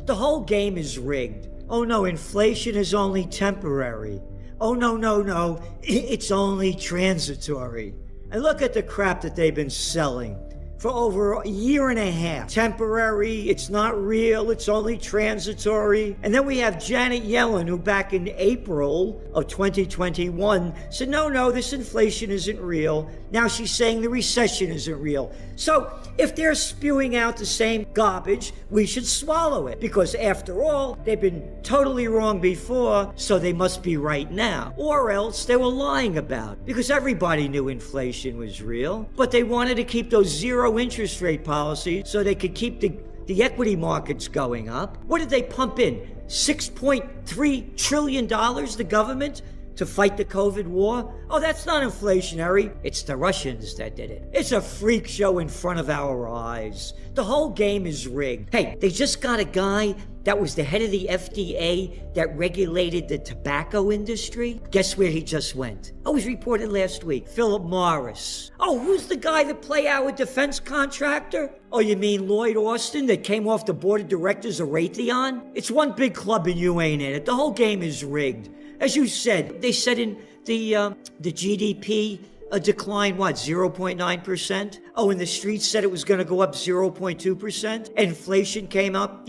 The whole game is rigged. Oh no, inflation is only temporary. Oh no, it's only transitory. And look at the crap that they've been selling for over a year and a half. Temporary, it's not real, it's only transitory. And then we have Janet Yellen, who back in April of 2021 said, no, this inflation isn't real. Now she's saying the recession isn't real. So if they're spewing out the same garbage, we should swallow it. Because after all, they've been totally wrong before, so they must be right now. Or else they were lying about it. Because everybody knew inflation was real, but they wanted to keep those zero interest rate policies so they could keep the equity markets going up. What did they pump in? $6.3 trillion, the government, to fight the COVID war? Oh, that's not inflationary. It's the Russians that did it. It's a freak show in front of our eyes. The whole game is rigged. Hey, they just got a guy that was the head of the FDA that regulated the tobacco industry. Guess where he just went? Oh, it was reported last week. Philip Morris. Oh, who's the guy that play our defense contractor? Oh, you mean Lloyd Austin that came off the board of directors of Raytheon? It's one big club and you ain't in it. The whole game is rigged. As you said, they said in the GDP decline, 0.9%? Oh, and the streets said it was going to go up 0.2%. Inflation came up,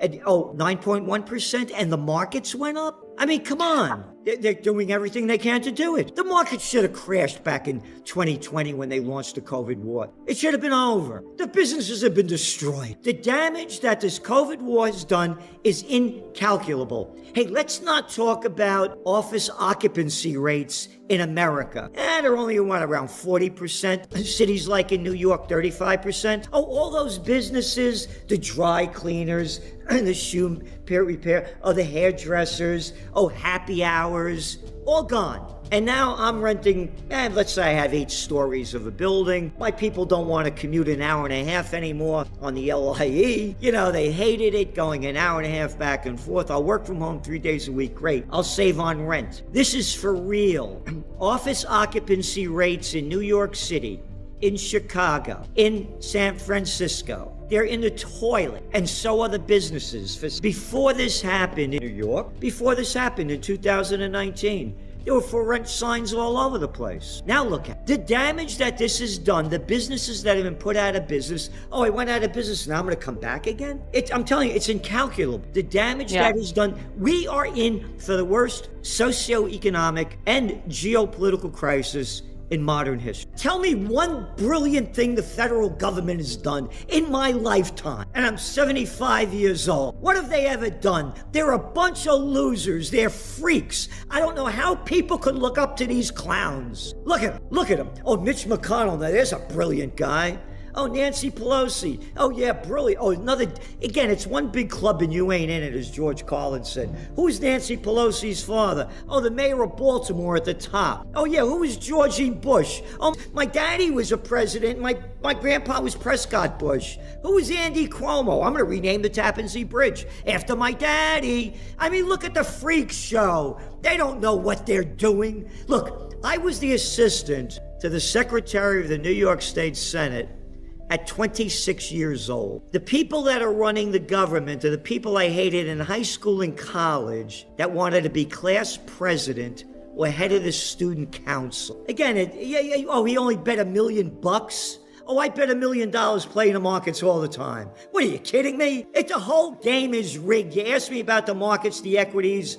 at 9.1%, and the markets went up? I mean, come on. They're doing everything they can to do it. The market should have crashed back in 2020 when they launched the COVID war. It should have been over. The businesses have been destroyed. The damage that this COVID war has done is incalculable. Hey, let's not talk about office occupancy rates in America. They're only, around 40%. Cities like in New York, 35%. Oh, all those businesses, the dry cleaners, and the shoe repair, the hairdressers, happy hours, all gone. And now I'm renting, let's say I have 8 stories of a building. My people don't want to commute an hour and a half anymore on the LIE. They hated it, going an hour and a half back and forth. I'll work from home 3 days a week. Great. I'll save on rent. This is for real. Office occupancy rates in New York City, in Chicago, in San Francisco, they're in the toilet, and so are the businesses. Before this happened in New York, before this happened in 2019, there were for rent signs all over the place. Now look at the damage that this has done, the businesses that have been put out of business. Oh, I went out of business, now I'm going to come back again? I'm telling you, it's incalculable. The damage that is done. We are in for the worst socioeconomic and geopolitical crisis in modern history. Tell me one brilliant thing the federal government has done in my lifetime, and I'm 75 years old. What have they ever done? They're a bunch of losers. They're freaks. I don't know how people could look up to these clowns. Look at them. Oh, Mitch McConnell, now there's a brilliant guy. Oh, Nancy Pelosi. Oh, yeah, brilliant. Oh, again, it's one big club and you ain't in it, as George Carlin said. Who's Nancy Pelosi's father? Oh, the mayor of Baltimore at the top. Oh, yeah, who was George E. Bush? Oh, my daddy was a president. My grandpa was Prescott Bush. Who was Andy Cuomo? I'm going to rename the Tappan Zee Bridge after my daddy. I mean, look at the freak show. They don't know what they're doing. Look, I was the assistant to the Secretary of the New York State Senate at 26 years old. The people that are running the government are the people I hated in high school and college that wanted to be class president or head of the student council. Again, he only bet $1 million. Oh, I bet $1 million playing the markets all the time. What, are you kidding me? The whole game is rigged. You asked me about the markets, the equities.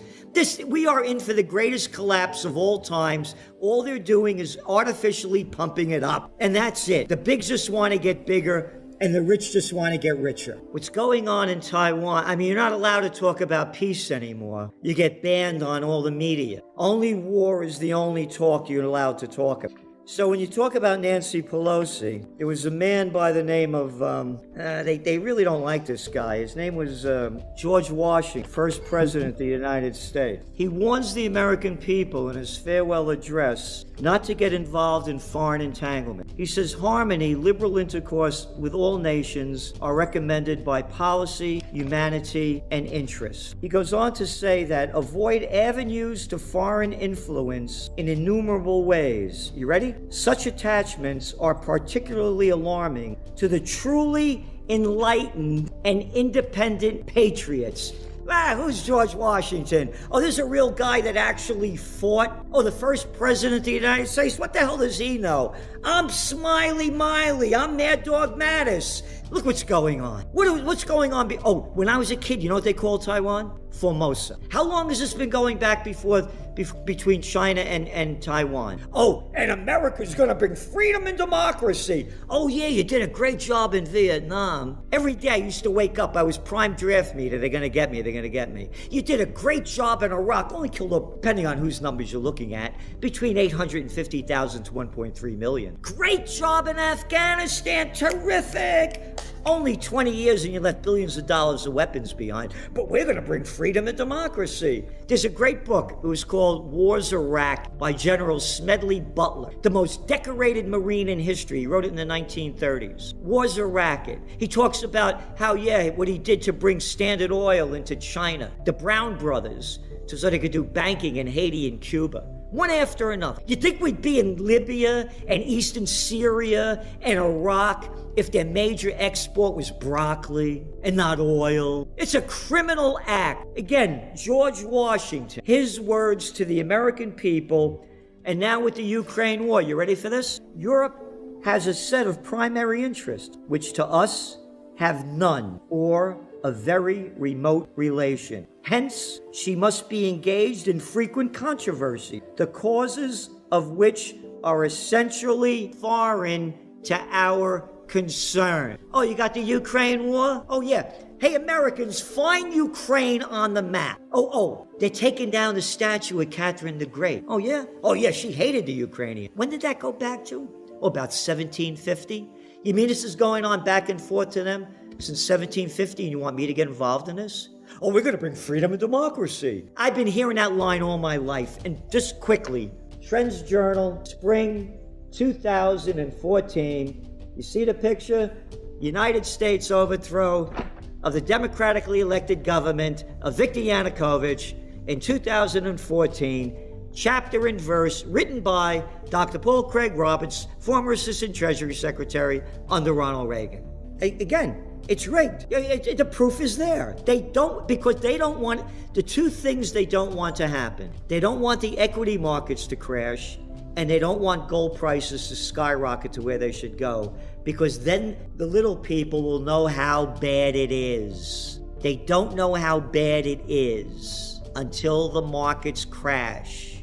We are in for the greatest collapse of all times. All they're doing is artificially pumping it up. And that's it. The bigs just want to get bigger, and the rich just want to get richer. What's going on in Taiwan, I mean, you're not allowed to talk about peace anymore. You get banned on all the media. Only war is the only talk you're allowed to talk about. So when you talk about Nancy Pelosi, there was a man by the name of, they really don't like this guy. His name was George Washington, first president of the United States. He warns the American people in his farewell address not to get involved in foreign entanglement. He says harmony, liberal intercourse with all nations are recommended by policy, humanity, and interest. He goes on to say that avoid avenues to foreign influence in innumerable ways. You ready? Such attachments are particularly alarming to the truly enlightened, and independent patriots. Who's George Washington? Oh, this is a real guy that actually fought. Oh, the first president of the United States? What the hell does he know? I'm Smiley Miley. I'm Mad Dog Mattis. Look what's going on. What's going on? When I was a kid, you know what they called Taiwan? Formosa. How long has this been going back between China and Taiwan? Oh, and America's gonna bring freedom and democracy. Oh yeah, you did a great job in Vietnam. Every day I used to wake up, I was prime draft meter. They're gonna get me. You did a great job in Iraq. Only killed, depending on whose numbers you're looking at, between 850,000 to 1.3 million. Great job in Afghanistan. Terrific. Only 20 years and you left billions of dollars of weapons behind. But we're going to bring freedom and democracy. There's a great book. It was called Wars Iraq by General Smedley Butler, the most decorated Marine in history. He wrote it in the 1930s. Wars Iraq. He talks about how, what he did to bring Standard Oil into China, the Brown brothers, so they could do banking in Haiti and Cuba. One after another. You think we'd be in Libya and eastern Syria and Iraq if their major export was broccoli and not oil? It's a criminal act. Again, George Washington, his words to the American people, and now with the Ukraine war. You ready for this? Europe has a set of primary interests, which to us have none or a very remote relation. Hence, she must be engaged in frequent controversy, the causes of which are essentially foreign to our concern. Oh, you got the Ukraine war? Oh, yeah. Hey, Americans, find Ukraine on the map. Oh, they're taking down the statue of Catherine the Great. Oh, yeah? Oh, yeah, she hated the Ukrainians. When did that go back to? Oh, about 1750? You mean this is going on back and forth to them since 1750 and you want me to get involved in this? Oh, we're going to bring freedom and democracy. I've been hearing that line all my life. And just quickly, Trends Journal, spring 2014. You see the picture? United States overthrow of the democratically elected government of Viktor Yanukovych in 2014. Chapter and verse written by Dr. Paul Craig Roberts, former Assistant Treasury Secretary under Ronald Reagan. Again, it's rigged. The proof is there. Because they don't want, the two things they don't want to happen. They don't want the equity markets to crash, and they don't want gold prices to skyrocket to where they should go, because then the little people will know how bad it is. They don't know how bad it is until the markets crash.